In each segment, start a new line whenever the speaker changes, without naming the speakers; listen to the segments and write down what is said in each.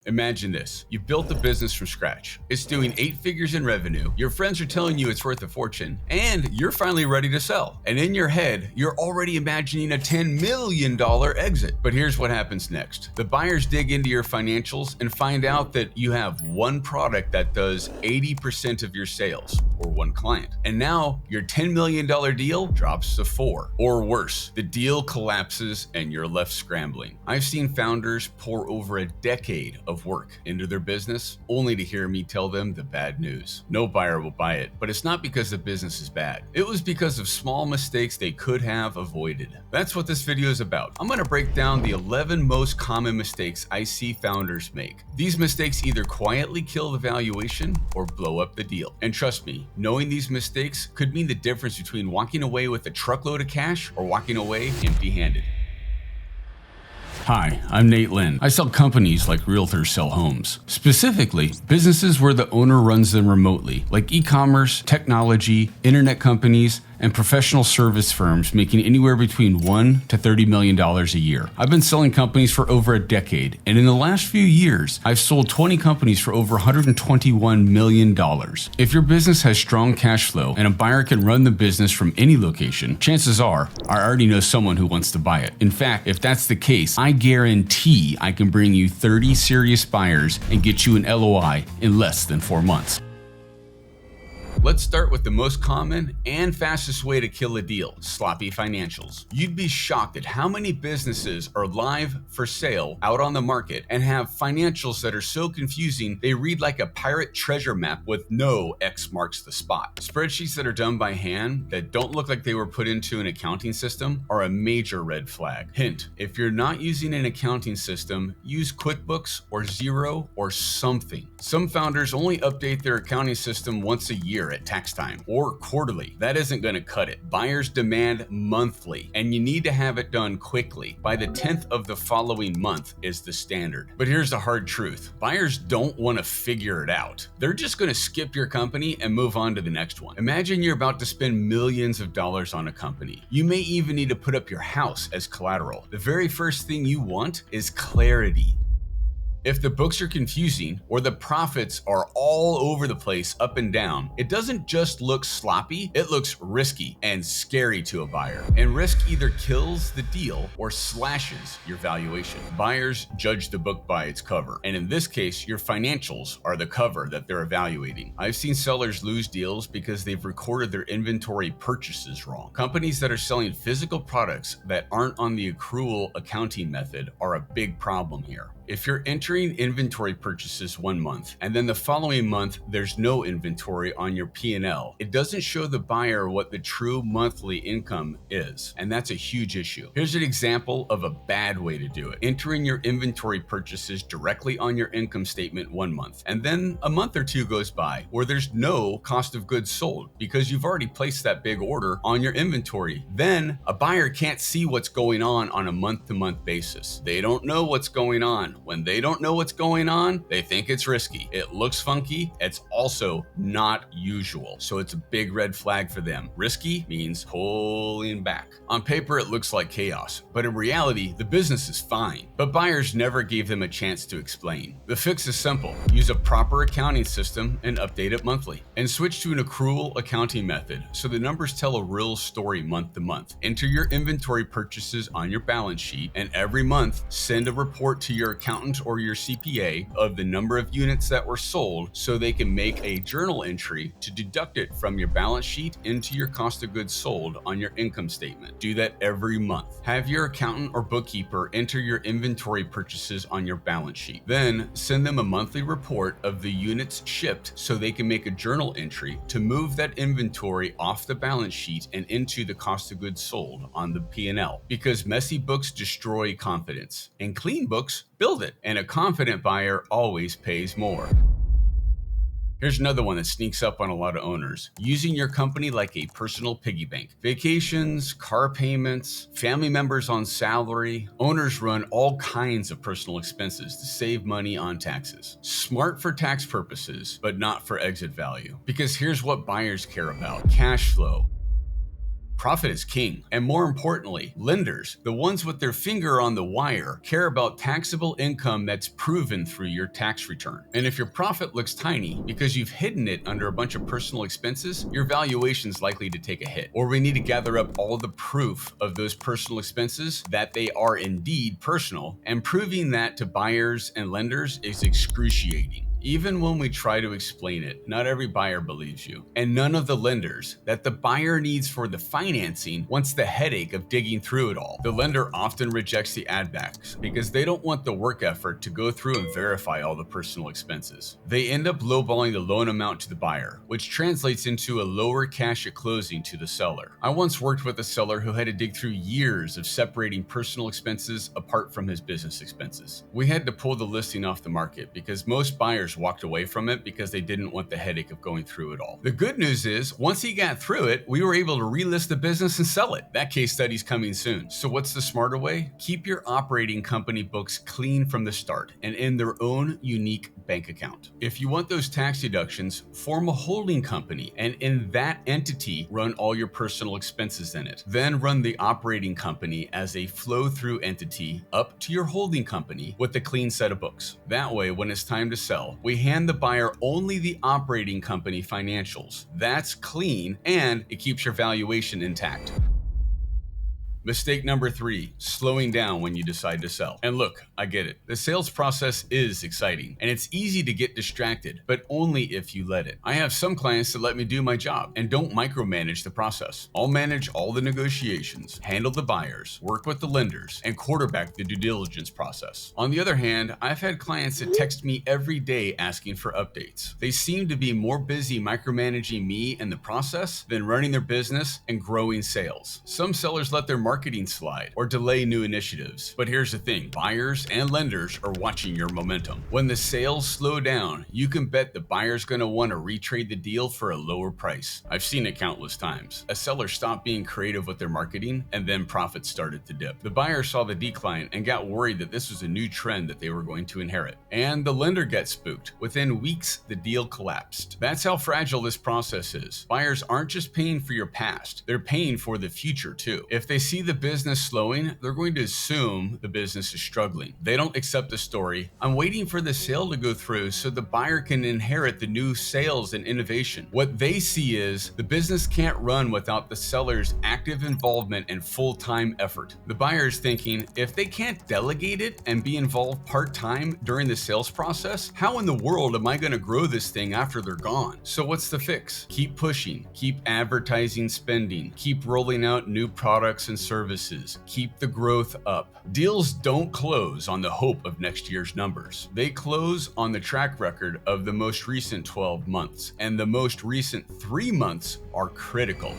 Imagine this. You built a business from scratch. It's doing 8 figures in revenue. Your friends are telling you it's worth a fortune, and you're finally ready to sell. And in your head, you're already imagining a $10 million exit. But here's what happens next. The buyers dig into your financials and find out that you have one product that does 80% of your sales, or one client. And now your $10 million deal drops to 4. Or worse, the deal collapses and you're left scrambling. I've seen founders pour over a decade of work into their business only to hear me tell them the bad news. No buyer will buy it, but it's not because the business is bad. It was because of small mistakes they could have avoided. That's what this video is about. I'm going to break down the 11 most common mistakes I see founders make. These mistakes either quietly kill the valuation or blow up the deal. And trust me, knowing these mistakes could mean the difference between walking away with a truckload of cash or walking away empty-handed. Hi, I'm Nate Lynn. I sell companies like realtors sell homes. Specifically, businesses where the owner runs them remotely, like e-commerce, technology, internet companies, and professional service firms making anywhere between $1 to $30 million a year. I've been selling companies for over a decade, and in the last few years, I've sold 20 companies for over $121 million. If your business has strong cash flow and a buyer can run the business from any location, chances are I already know someone who wants to buy it. In fact, if that's the case, I guarantee I can bring you 30 serious buyers and get you an LOI in less than 4 months. Let's start with the most common and fastest way to kill a deal: sloppy financials. You'd be shocked at how many businesses are live for sale out on the market and have financials that are so confusing they read like a pirate treasure map with no X marks the spot. Spreadsheets that are done by hand that don't look like they were put into an accounting system are a major red flag. Hint: if you're not using an accounting system, use QuickBooks or Xero or something. Some founders only update their accounting system once a year at tax time or quarterly. That isn't going to cut it. Buyers demand monthly, and you need to have it done quickly. By the 10th of the following month is the standard. But here's the hard truth. Buyers don't want to figure it out. They're just going to skip your company and move on to the next one. Imagine you're about to spend millions of dollars on a company. You may even need to put up your house as collateral. The very first thing you want is clarity. If the books are confusing or the profits are all over the place, up and down, it doesn't just look sloppy, it looks risky and scary to a buyer. And risk either kills the deal or slashes your valuation. Buyers judge the book by its cover, and in this case, your financials are the cover that they're evaluating. I've seen sellers lose deals because they've recorded their inventory purchases wrong. Companies that are selling physical products that aren't on the accrual accounting method are a big problem here. If you're entering inventory purchases one month and then the following month there's no inventory on your P&L, it doesn't show the buyer what the true monthly income is, and that's a huge issue. Here's an example of a bad way to do it. Entering your inventory purchases directly on your income statement one month, and then a month or two goes by where there's no cost of goods sold because you've already placed that big order on your inventory. Then a buyer can't see what's going on a month-to-month basis. They don't know what's going on. When they don't know what's going on, they think it's risky. It looks funky. It's also not usual. So it's a big red flag for them. Risky means pulling back. On paper, it looks like chaos, but in reality, the business is fine. But buyers never gave them a chance to explain. The fix is simple. Use a proper accounting system and update it monthly. And switch to an accrual accounting method so the numbers tell a real story month to month. Enter your inventory purchases on your balance sheet, and every month, send a report to your accountant or your CPA of the number of units that were sold so they can make a journal entry to deduct it from your balance sheet into your cost of goods sold on your income statement. Do that every month. Have your accountant or bookkeeper enter your inventory purchases on your balance sheet. Then send them a monthly report of the units shipped so they can make a journal entry to move that inventory off the balance sheet and into the cost of goods sold on the P&L. Because messy books destroy confidence and clean books build it, and a confident buyer always pays more. Here's another one that sneaks up on a lot of owners: using your company like a personal piggy bank. Vacations, car payments, family members on salary. Owners run all kinds of personal expenses to save money on taxes. Smart for tax purposes, but not for exit value. Because here's what buyers care about: cash flow. Profit is king. And more importantly, lenders, the ones with their finger on the wire, care about taxable income that's proven through your tax return. And if your profit looks tiny because you've hidden it under a bunch of personal expenses, your valuation's likely to take a hit. Or we need to gather up all the proof of those personal expenses that they are indeed personal, and proving that to buyers and lenders is excruciating. Even when we try to explain it, not every buyer believes you. And none of the lenders that the buyer needs for the financing wants the headache of digging through it all. The lender often rejects the add-backs because they don't want the work effort to go through and verify all the personal expenses. They end up lowballing the loan amount to the buyer, which translates into a lower cash at closing to the seller. I once worked with a seller who had to dig through years of separating personal expenses apart from his business expenses. We had to pull the listing off the market because most buyers walked away from it because they didn't want the headache of going through it all. The good news is, once he got through it, we were able to relist the business and sell it. That case study's coming soon. So what's the smarter way? Keep your operating company books clean from the start and in their own unique bank account. If you want those tax deductions, form a holding company and in that entity, run all your personal expenses in it. Then run the operating company as a flow-through entity up to your holding company with a clean set of books. That way, when it's time to sell, we hand the buyer only the operating company financials. That's clean and it keeps your valuation intact. Mistake number 3, slowing down when you decide to sell. And look, I get it. The sales process is exciting and it's easy to get distracted, but only if you let it. I have some clients that let me do my job and don't micromanage the process. I'll manage all the negotiations, handle the buyers, work with the lenders, and quarterback the due diligence process. On the other hand, I've had clients that text me every day asking for updates. They seem to be more busy micromanaging me and the process than running their business and growing sales. Some sellers let their marketing slide or delay new initiatives. But here's the thing, buyers and lenders are watching your momentum. When the sales slow down, you can bet the buyer's gonna want to retrade the deal for a lower price. I've seen it countless times. A seller stopped being creative with their marketing and then profits started to dip. The buyer saw the decline and got worried that this was a new trend that they were going to inherit. And the lender gets spooked. Within weeks, the deal collapsed. That's how fragile this process is. Buyers aren't just paying for your past, they're paying for the future too. If they see the business slowing, they're going to assume the business is struggling. They don't accept the story, I'm waiting for the sale to go through so the buyer can inherit the new sales and innovation. What they see is the business can't run without the seller's active involvement and full-time effort. The buyer is thinking, if they can't delegate it and be involved part-time during the sales process, how in the world am I going to grow this thing after they're gone? So what's the fix? Keep pushing, keep advertising spending, keep rolling out new products and services, keep the growth up. Deals don't close on the hope of next year's numbers. They close on the track record of the most recent 12 months, and the most recent 3 months are critical.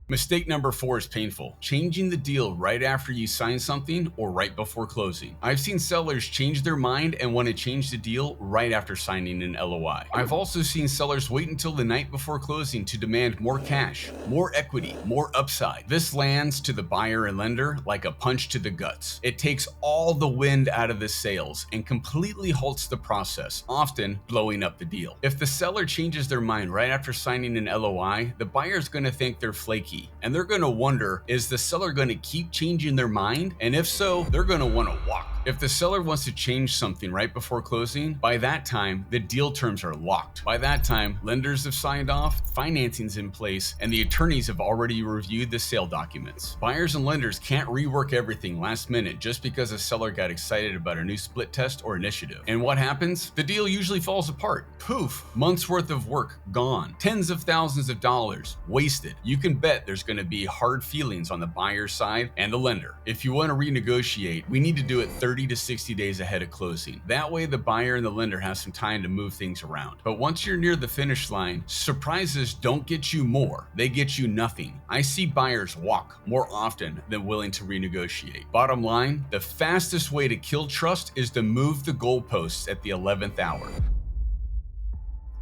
Mistake number 4 is painful. Changing the deal right after you sign something or right before closing. I've seen sellers change their mind and want to change the deal right after signing an LOI. I've also seen sellers wait until the night before closing to demand more cash, more equity, more upside. This lands to the buyer and lender like a punch to the guts. It takes all the wind out of the sales and completely halts the process, often blowing up the deal. If the seller changes their mind right after signing an LOI, the buyer's going to think they're flaky. And they're going to wonder, is the seller going to keep changing their mind? And if so, they're going to want to walk. If the seller wants to change something right before closing, by that time, the deal terms are locked. By that time, lenders have signed off, financing's in place, and the attorneys have already reviewed the sale documents. Buyers and lenders can't rework everything last minute just because a seller got excited about a new split test or initiative. And what happens? The deal usually falls apart. Poof, months worth of work gone. Tens of thousands of dollars wasted. You can bet there's going to be hard feelings on the buyer's side and the lender. If you want to renegotiate, we need to do it 30 to 60 days ahead of closing. That way the buyer and the lender have some time to move things around. But once you're near the finish line, surprises don't get you more, they get you nothing. I see buyers walk more often than willing to renegotiate. Bottom line, the fastest way to kill trust is to move the goalposts at the 11th hour.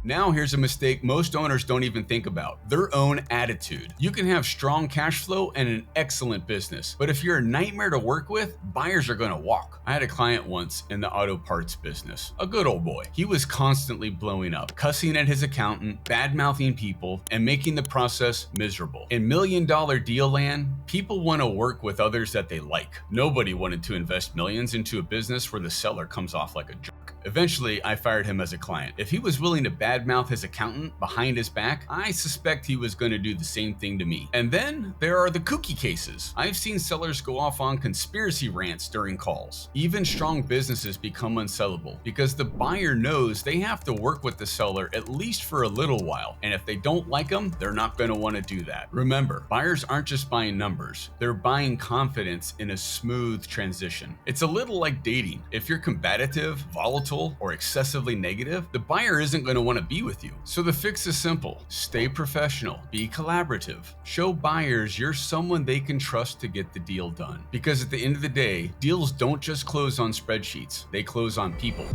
Now here's a mistake most owners don't even think about: their own attitude. You can have strong cash flow and an excellent business, but if you're a nightmare to work with, buyers are going to walk. I had a client once in the auto parts business, a good old boy. He was constantly blowing up, cussing at his accountant, bad-mouthing people, and making the process miserable. In million-dollar deal land, people want to work with others that they like. Nobody wanted to invest millions into a business where the seller comes off like a jerk. Eventually, I fired him as a client. If he was willing to badmouth his accountant behind his back, I suspect he was going to do the same thing to me. And then there are the kooky cases. I've seen sellers go off on conspiracy rants during calls. Even strong businesses become unsellable because the buyer knows they have to work with the seller at least for a little while. And if they don't like them, they're not going to want to do that. Remember, buyers aren't just buying numbers. They're buying confidence in a smooth transition. It's a little like dating. If you're combative, volatile, or excessively negative, the buyer isn't going to want to be with you. So the fix is simple. Stay professional, be collaborative. Show buyers you're someone they can trust to get the deal done. Because at the end of the day, deals don't just close on spreadsheets, they close on people.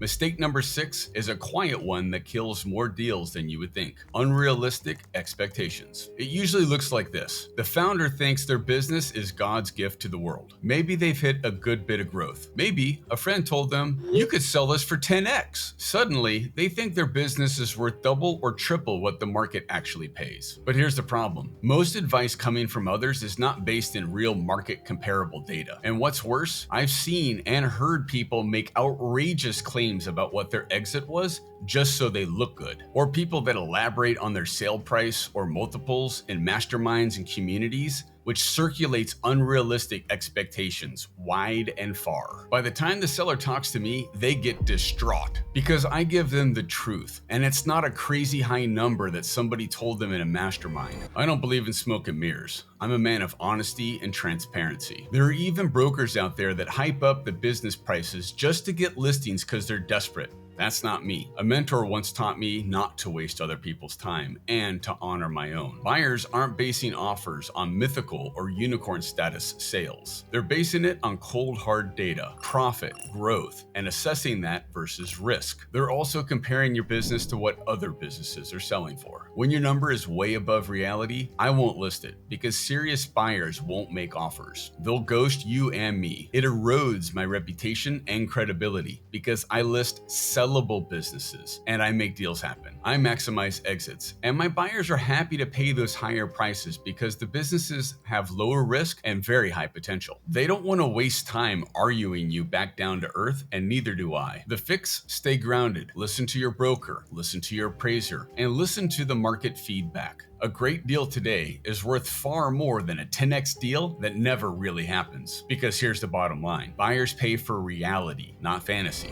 Mistake number 6 is a quiet one that kills more deals than you would think: unrealistic expectations. It usually looks like this. The founder thinks their business is God's gift to the world. Maybe they've hit a good bit of growth. Maybe a friend told them, "You could sell this for 10x. Suddenly, they think their business is worth double or triple what the market actually pays. But here's the problem. Most advice coming from others is not based in real market comparable data. And what's worse, I've seen and heard people make outrageous claims about what their exit was just so they look good, or people that elaborate on their sale price or multiples in masterminds and communities, which circulates unrealistic expectations wide and far. By the time the seller talks to me, they get distraught because I give them the truth, and it's not a crazy high number that somebody told them in a mastermind. I don't believe in smoke and mirrors. I'm a man of honesty and transparency. There are even brokers out there that hype up the business prices just to get listings because they're desperate. That's not me. A mentor once taught me not to waste other people's time and to honor my own. Buyers aren't basing offers on mythical or unicorn status sales. They're basing it on cold hard data, profit, growth, and assessing that versus risk. They're also comparing your business to what other businesses are selling for. When your number is way above reality, I won't list it because serious buyers won't make offers. They'll ghost you and me. It erodes my reputation and credibility because I list sellable businesses and I make deals happen. I maximize exits, and my buyers are happy to pay those higher prices because the businesses have lower risk and very high potential. They don't want to waste time arguing you back down to earth, and neither do I. The fix: stay grounded, listen to your broker, listen to your appraiser, and listen to the market feedback. A great deal today is worth far more than a 10x deal that never really happens. Because here's the bottom line: buyers pay for reality, not fantasy.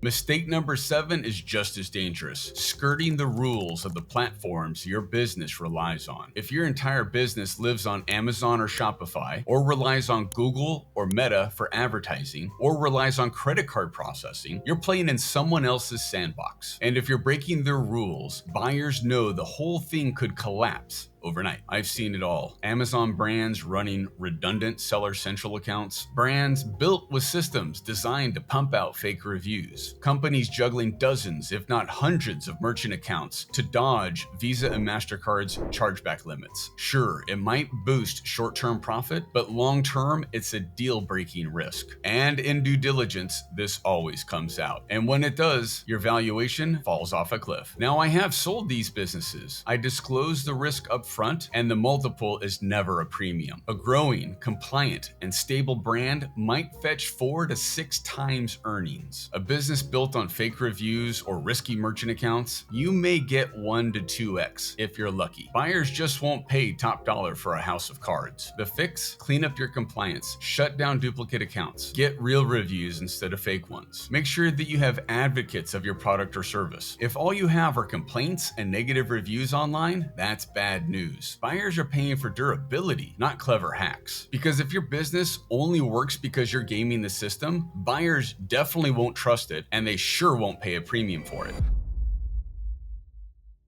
Mistake number 7 is just as dangerous: skirting the rules of the platforms your business relies on. If your entire business lives on Amazon or Shopify, or relies on Google or Meta for advertising, or relies on credit card processing, you're playing in someone else's sandbox. And if you're breaking their rules, buyers know the whole thing could collapse overnight. I've seen it all. Amazon brands running redundant Seller Central accounts, brands built with systems designed to pump out fake reviews, companies juggling dozens, if not hundreds, of merchant accounts to dodge Visa and MasterCard's chargeback limits. Sure, it might boost short-term profit, but long-term, it's a deal-breaking risk. And in due diligence, this always comes out. And when it does, your valuation falls off a cliff. Now, I have sold these businesses. I disclose the risk up front, and the multiple is never a premium. A growing, compliant, and stable brand might fetch 4 to 6 times earnings. A business built on fake reviews or risky merchant accounts, you may get 1 to 2x if you're lucky. Buyers just won't pay top dollar for a house of cards. The fix: clean up your compliance, shut down duplicate accounts, get real reviews instead of fake ones. Make sure that you have advocates of your product or service. If all you have are complaints and negative reviews online, that's bad news. Buyers are paying for durability, not clever hacks. Because if your business only works because you're gaming the system, buyers definitely won't trust it, and they sure won't pay a premium for it.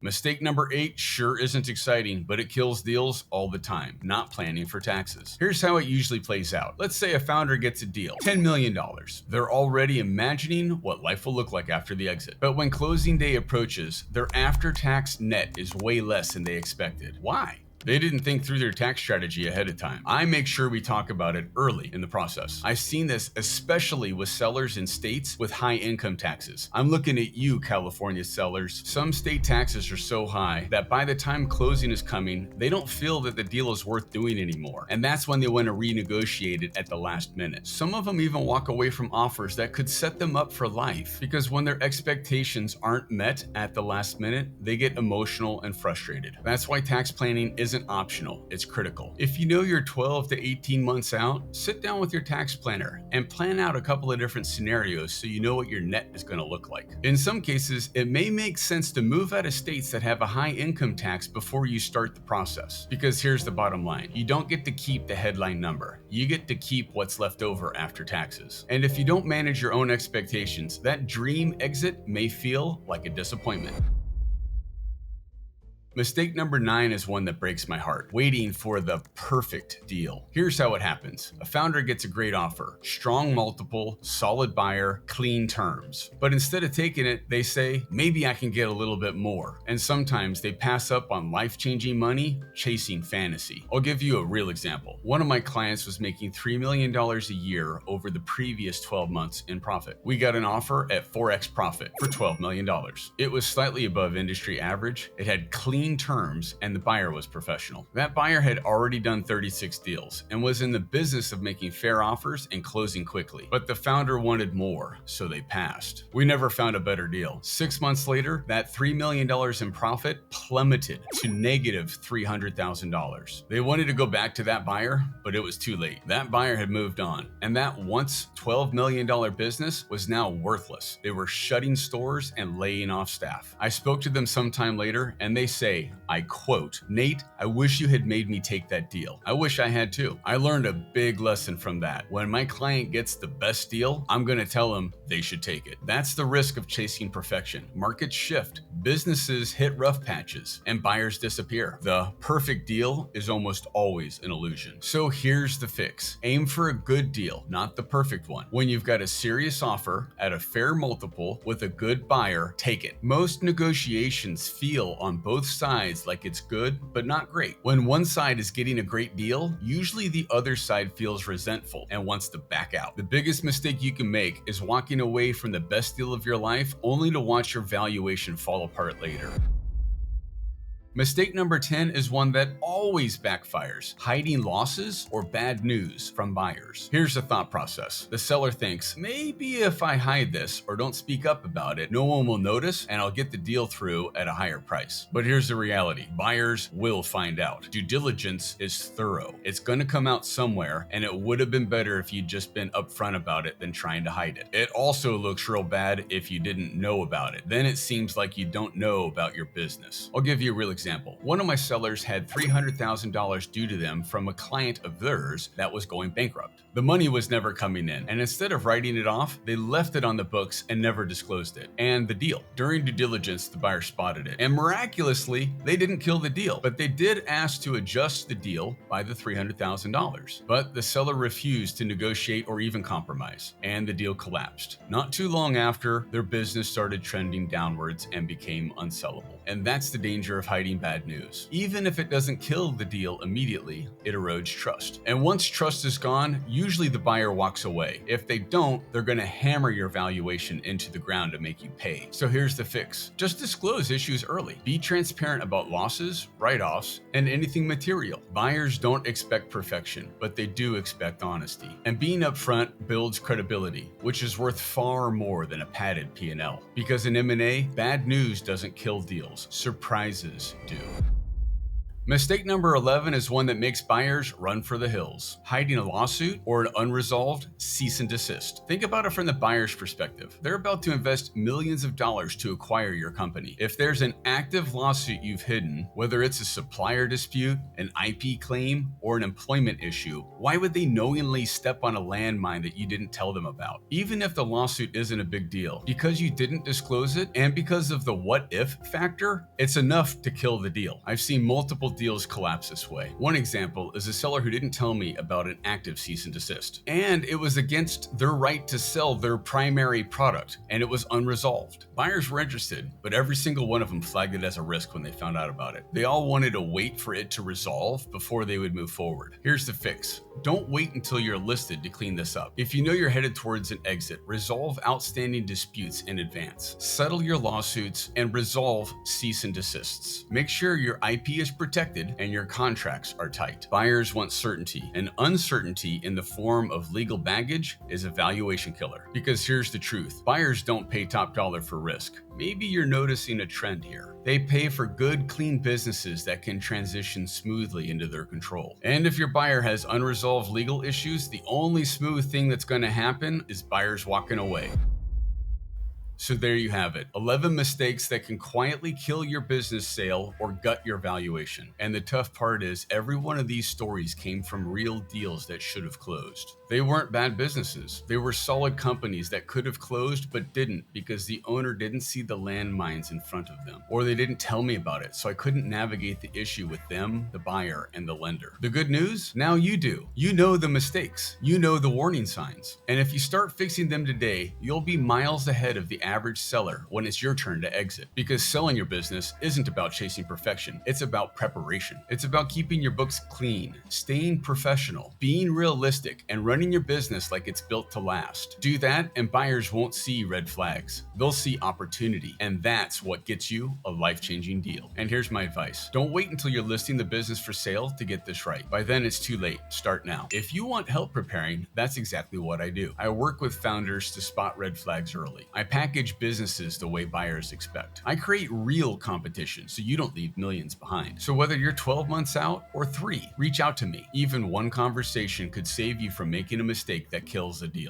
Mistake number 8 sure isn't exciting, but it kills deals all the time: not planning for taxes. Here's how it usually plays out. Let's say a founder gets a deal, $10 million. They're already imagining what life will look like after the exit. But when closing day approaches, their after-tax net is way less than they expected. Why? They didn't think through their tax strategy ahead of time. I make sure we talk about it early in the process. I've seen this especially with sellers in states with high income taxes. I'm looking at you, California sellers. Some state taxes are so high that by the time closing is coming, they don't feel that the deal is worth doing anymore. And that's when they want to renegotiate it at the last minute. Some of them even walk away from offers that could set them up for life, because when their expectations aren't met at the last minute, they get emotional and frustrated. That's why tax planning isn't optional, it's critical. If you know you're 12 to 18 months out, sit down with your tax planner and plan out a couple of different scenarios so you know what your net is going to look like. In some cases, it may make sense to move out of states that have a high income tax before you start the process. Because here's the bottom line: you don't get to keep the headline number, you get to keep what's left over after taxes. And if you don't manage your own expectations, that dream exit may feel like a disappointment. Mistake number 9 is one that breaks my heart: waiting for the perfect deal. Here's how it happens. A founder gets a great offer, strong multiple, solid buyer, clean terms. But instead of taking it, they say, maybe I can get a little bit more. And sometimes they pass up on life-changing money, chasing fantasy. I'll give you a real example. One of my clients was making $3 million a year over the previous 12 months in profit. We got an offer at 4x profit for $12 million. It was slightly above industry average. It had clean terms, and the buyer was professional. That buyer had already done 36 deals and was in the business of making fair offers and closing quickly. But the founder wanted more, so they passed. We never found a better deal. 6 months later, that $3 million in profit plummeted to negative $300,000. They wanted to go back to that buyer, but it was too late. That buyer had moved on, and that once $12 million business was now worthless. They were shutting stores and laying off staff. I spoke to them sometime later, and they say, I quote, "Nate, I wish you had made me take that deal. I wish I had too. I learned a big lesson from that. When my client gets the best deal, I'm going to tell them they should take it." That's the risk of chasing perfection. Markets shift, businesses hit rough patches, and buyers disappear. The perfect deal is almost always an illusion. So here's the fix. Aim for a good deal, not the perfect one. When you've got a serious offer at a fair multiple with a good buyer, take it. Most negotiations feel on both sides like it's good, but not great. When one side is getting a great deal, usually the other side feels resentful and wants to back out. The biggest mistake you can make is walking away from the best deal of your life only to watch your valuation fall apart later. Mistake number 10 is one that always backfires: hiding losses or bad news from buyers. Here's the thought process. The seller thinks, maybe if I hide this or don't speak up about it, no one will notice and I'll get the deal through at a higher price. But here's the reality: buyers will find out. Due diligence is thorough. It's going to come out somewhere, and it would have been better if you'd just been upfront about it than trying to hide it. It also looks real bad if you didn't know about it. Then it seems like you don't know about your business. I'll give you a real example. One of my sellers had $300,000 due to them from a client of theirs that was going bankrupt. The money was never coming in, and instead of writing it off, they left it on the books and never disclosed it. And the deal. During due diligence, the buyer spotted it, and miraculously, they didn't kill the deal, but they did ask to adjust the deal by the $300,000. But the seller refused to negotiate or even compromise, and the deal collapsed. Not too long after, their business started trending downwards and became unsellable. And that's the danger of hiding bad news. Even if it doesn't kill the deal immediately, it erodes trust. And once trust is gone, usually the buyer walks away. If they don't, they're going to hammer your valuation into the ground to make you pay. So here's the fix. Just disclose issues early. Be transparent about losses, write-offs, and anything material. Buyers don't expect perfection, but they do expect honesty. And being upfront builds credibility, which is worth far more than a padded P&L. Because in M&A, bad news doesn't kill deals. Surprises do. Mistake number 11 is one that makes buyers run for the hills: hiding a lawsuit or an unresolved cease and desist. Think about it from the buyer's perspective. They're about to invest millions of dollars to acquire your company. If there's an active lawsuit you've hidden, whether it's a supplier dispute, an IP claim, or an employment issue, why would they knowingly step on a landmine that you didn't tell them about? Even if the lawsuit isn't a big deal, because you didn't disclose it and because of the what if factor, it's enough to kill the deal. I've seen multiple deals collapse this way. One example is a seller who didn't tell me about an active cease and desist, and it was against their right to sell their primary product, and it was unresolved. Buyers were interested, but every single one of them flagged it as a risk when they found out about it. They all wanted to wait for it to resolve before they would move forward. Here's the fix: don't wait until you're listed to clean this up. If you know you're headed towards an exit, resolve outstanding disputes in advance. Settle your lawsuits and resolve cease and desists. Make sure your IP is protected and your contracts are tight. Buyers want certainty, and uncertainty in the form of legal baggage is a valuation killer. Because here's the truth: buyers don't pay top dollar for risk. Maybe you're noticing a trend here. They pay for good, clean businesses that can transition smoothly into their control. And if your buyer has unresolved legal issues, the only smooth thing that's going to happen is buyers walking away. So there you have it. 11 mistakes that can quietly kill your business sale or gut your valuation. And the tough part is every one of these stories came from real deals that should have closed. They weren't bad businesses. They were solid companies that could have closed but didn't because the owner didn't see the landmines in front of them, or they didn't tell me about it, so I couldn't navigate the issue with them, the buyer, and the lender. The good news? Now you do. You know the mistakes. You know the warning signs. And if you start fixing them today, you'll be miles ahead of the average seller when it's your turn to exit. Because selling your business isn't about chasing perfection. It's about preparation. It's about keeping your books clean, staying professional, being realistic, and running your business like it's built to last. Do that and buyers won't see red flags. They'll see opportunity. And that's what gets you a life-changing deal. And here's my advice: don't wait until you're listing the business for sale to get this right. By then it's too late. Start now. If you want help preparing, that's exactly what I do. I work with founders to spot red flags early. I package businesses the way buyers expect. I create real competition so you don't leave millions behind. So whether you're 12 months out or 3, reach out to me. Even one conversation could save you from making a mistake that kills a deal.